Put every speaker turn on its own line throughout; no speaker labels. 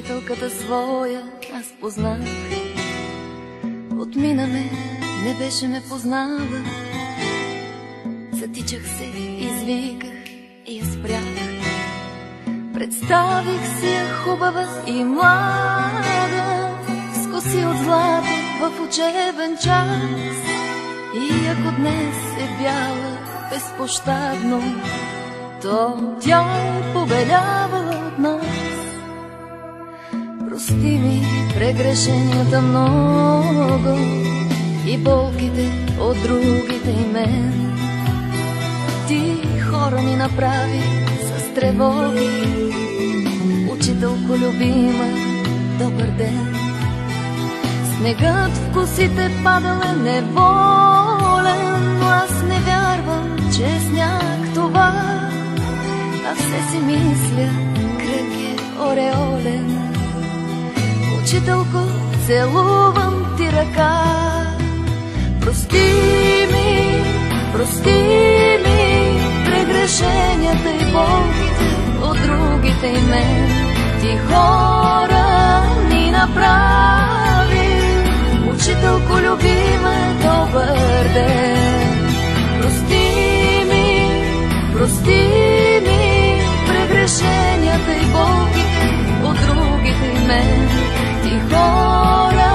Учителката своя аз познах, отмина ме, не беше ме познала. Затичах се, извиках и я спрях. Представих си я хубава и млада, с коси от злато в учебен час. И ако днес е бяла безпощадно, то тя е побелявала от нас. Прости ми прегрешенията много и болките от другите и мен. Ти хора ни направи с тревоги, учителко любима, добър ден. Снегът в косите падал е неволен, но аз не вярвам, че е сняг това, а все си мисля, кръг е ореолен. Учителко, целувам ти ръка. Прости ми прегрешенията и болките от другите и мен. Ти хора ни направи, учителко любима, добър ден. Прости ми прегрешенията и болките от другите и мен. Ти хора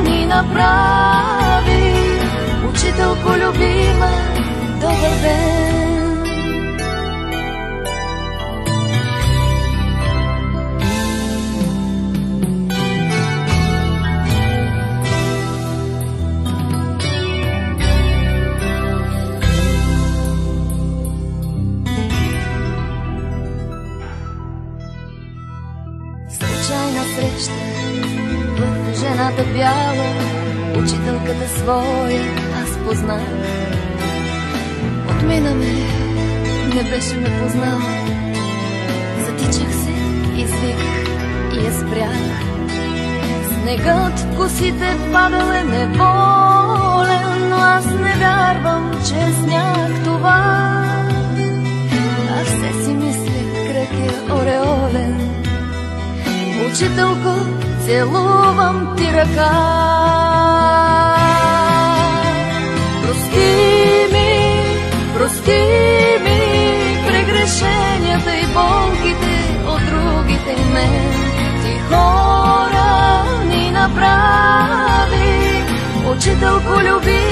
ни направи, учителко любима, добър ден. Случайна среща в жената бяла, учителката своя аз познах. Отмина ме, не беше ме познала. Затичах се, извиках и я спрях. Снегът в косите падал е неволен, но аз не вярвам, че е сняг това. Аз все си мисля, кръг е ореолен. Учителко, целувам ти ръка. Прости ми прегрешенията и болките от другите и мен. Ти хора ни направи, учителко люби.